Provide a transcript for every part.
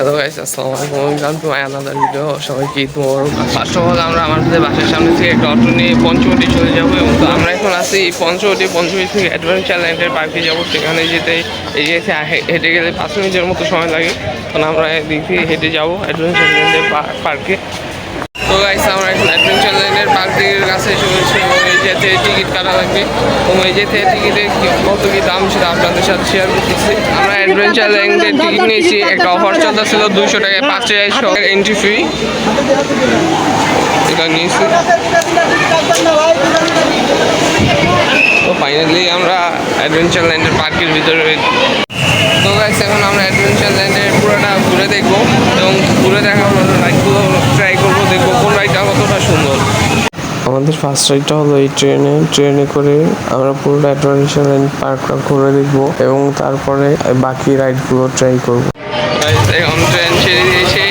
Hello guys, আসসালামু আলাইকুম। Welcome to my another video. সবাইকে তোমার ফার্স্ট অফ অল আমরা আমাদের বাসার সামনে থেকে একটা অটো নিয়ে পঞ্চবটি চলে যাবো এবং তো আমরা এখন আছি পঞ্চবটি থেকে অ্যাডভেঞ্চার ল্যান্ডের পার্কে যাবো। সেখানে যেতে এগিয়েছে হেঁটে গেলে 5 মিনিটের মতো সময় লাগে। তখন আমরা এদিক থেকে হেঁটে যাবো অ্যাডভেঞ্চার ল্যান্ডের পার্কে। তো গাইস, আমরা এখন অ্যাডভেঞ্চার ল্যান্ডের পার্কের কাছে এসে পড়েছি এবং এই যেতে টিকিট কাটা লাগবে এবং এই যেতে টিকিটের কত কি দাম সেটা আপনাদের সাথে শেয়ার করতেছি। আমরা অ্যাডভেঞ্চার ল্যান্ডের টিকিট নিয়েছি, একটা অফার চলতেছিল 200 টাকায় 5 এন্ট্রি ফ্রি, এটা নিয়েছি। তো ফাইনালি আমরা অ্যাডভেঞ্চার ল্যান্ডের পার্কের ভিতরে। তো গাইস, এখন আমরা অ্যাডভেঞ্চার ল্যান্ডের পুরোটা ঘুরে দেখবো এবং ঘুরে দেখার মতো রাইডগুলো ট্রাই করবো, দেখবো কোন রাইডটা কতটা সুন্দর। আমাদের ফার্স্ট রাইডটা হলো এই ট্রেনে করে আমরা পুরো অ্যাডভেঞ্চার ল্যান্ড পার্কটা ঘুরে দেখবো এবং তারপরে বাকি রাইডগুলো ট্রাই করবো। এখন ট্রেন ছেড়ে দিয়েছে।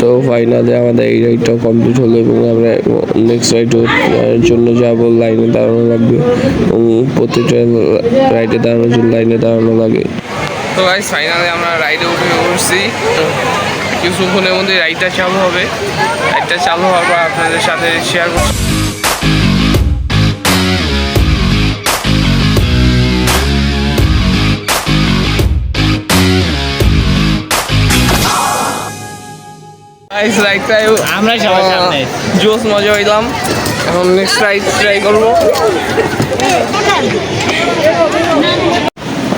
তো ফাইনালি আমাদের এই রাইডটাও কমপ্লিট হলো এবং আমরা নেক্সট রাইডের জন্য যাবো। লাইনে দাঁড়ানো লাগবে এবং প্রতিটা রাইডে দাঁড়ানোর জন্য লাইনে দাঁড়ানো লাগে। তো গাইস, ফাইনালি আমরা রাইডে উঠে পড়ছি। কিছুক্ষণের মধ্যে রাইডটা চালু হবে। রাইডটা চালু হওয়ার পর আপনাদের সাথে শেয়ার করছি। আমরা সবার সামনে জোস মজা হইলাম। এখন নেক্সট রাইড ট্রাই করবো।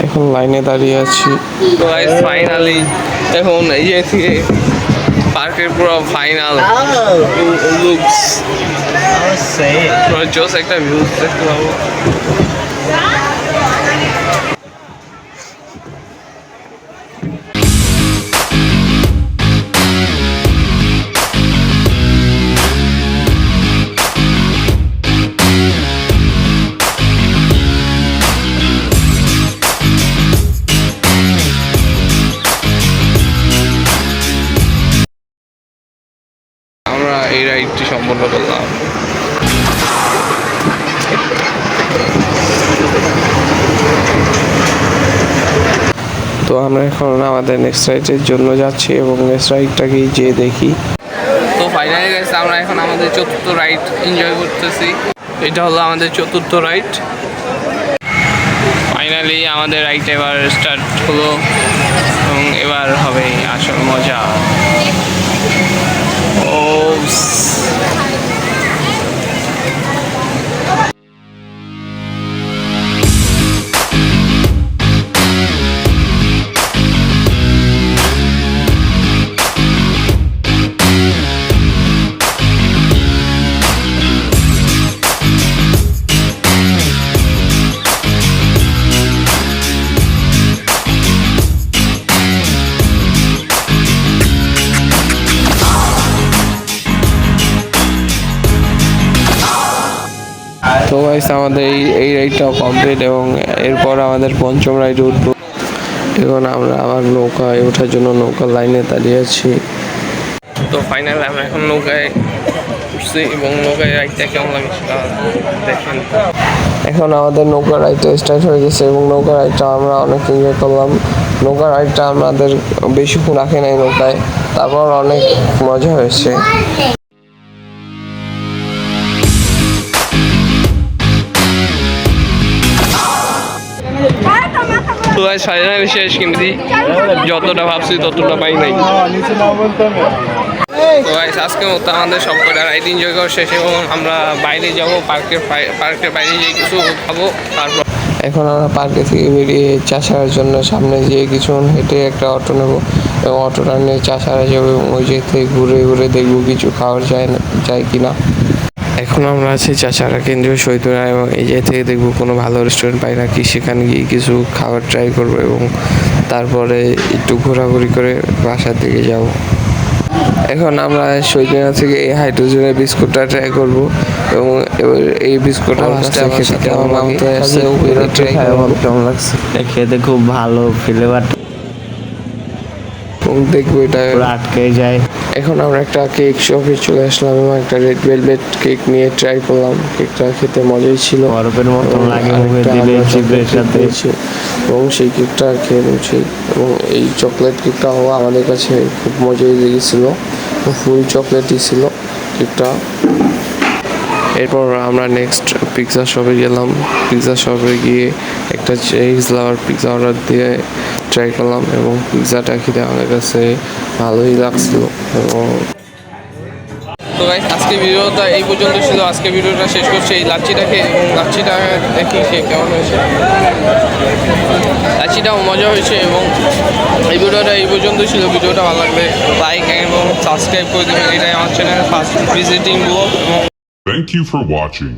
এখন লাইনে দাঁড়িয়ে আছি। তো গাইস, ফাইনালি এখন এই যে থেকে পার্কের পুরো ফাইনাল লুকস, জোস একটা ভিউ দেখতে পাবো। আমরা এই রাইডটি সম্পন্ন করলাম। তো আমরা এখন আমাদের নেক্সট রাইডের জন্য যাচ্ছি এবং নেক্সট রাইডটাকেই যেয়ে দেখি। তো ফাইনালি গেছে, আমরা এখন আমাদের চতুর্থ রাইড এনজয় করতেছি। এটা হলো আমাদের চতুর্থ রাইড। ফাইনালি আমাদের রাইড এবার স্টার্ট হলো এবং এবার হবে আসল মজা। তো গাইস, আমাদের এই রাইডটাও কমপ্লিট এবং এরপর আমাদের পঞ্চম রাইডে উঠবো। এখন আমরা আবার নৌকায় ওঠার জন্য নৌকার লাইনে দাঁড়িয়ে আছি। তো ফাইনালি আমরা এখন নৌকায় উঠছি এবং নৌকায় রাইডটা কেমন লাগে সেটা দেখেন। এখন আমাদের নৌকা রাইডটা স্টার্ট হয়ে গেছে এবং নৌকা রাইডটা আমরা অনেক এনজয় করলাম। নৌকা রাইডটা আমাদের বেশিক্ষণ রাখে নাই নৌকায়, তারপর অনেক মজা হয়েছে। তো ফাইনালি শেষ, কিন্তু যতটা ভাবছি ততটা পাই নাই। তো আজকের মতো আমাদের সবকটা রাইড এনজয় করা শেষ এবং আমরা বাইরে যাবো, পার্কের বাইরে যেয়ে কিছু খাবো। তারপর এখন আমরা পার্কে থেকে বেরিয়ে চাষার জন্য সামনে যেয়ে কিছুক্ষণ হেঁটে একটা অটো নেবো এবং অটোটা নিয়ে চাষারা যাবো এবং ওই যে থেকে ঘুরে ঘুরে দেখবো কিছু খাওয়ার যায় কিনা। এখন আমরা আছি চাষারা কেন্দ্রীয় শহীদরা এবং এই জায়গা থেকে দেখবো কোনো ভালো রেস্টুরেন্ট পাই নাকি, সেখানে গিয়ে কিছু খাবার ট্রাই করবো এবং তারপরে একটু ঘোরাঘুরি করে বাসার দিকে যাবো। এখন আমরা শহীদিনা থেকে এই হাইড্রোজেনের বিস্কুটটা ট্রাই করব এবং এবার এই বিস্কুটটা ফার্স্টে খেতে কেমন লাগে কেমন লাগছে খেতে খুব ভালো ফ্লেভার এবং দেখবো এটা আটকে যায়। এখন আমরা একটা কেক শপে চলে আসলাম এবং একটা রেড ভেলভেট কেক নিয়ে ট্রাই করলাম। কেকটা খেতে মজাই ছিল, বরফের মতন এবং লাগে মুখে আরেকটা দিলে আমরা চিপের chocolate সাথে। cake নিয়েছি এবং সেই কেকটা খেয়ে নিয়েছি এবং এই চকলেট কেকটাও আমাদের কাছে খুব মজাই লেগেছিল, ফুল চকলেটই ছিল কেকটা। এরপর আমরা নেক্সট পিৎজা শপে গেলাম। পিৎজা শপে গিয়ে একটা চিজ লাভার পিৎজা অর্ডার দিয়ে ট্রাই করলাম এবং পিৎজাটা খেতে আমাদের কাছে ভালোই লাগছিল। এবং তো গাইস আজকে ভিডিওটা এই পর্যন্ত ছিল। আজকে ভিডিওটা শেষ করছি এই লাচ্ছিটাকে, এবং লাচ্ছিটা দেখি কেমন হয়েছে। লাচ্ছিটাও মজা হয়েছে এবং এই ভিডিওটা এই পর্যন্ত ছিল। ভিডিওটা ভালো লাগলে লাইক এবং সাবস্ক্রাইব করে দেবেন। এটাই আমার চ্যানেলের first visiting blog. Thank you for watching.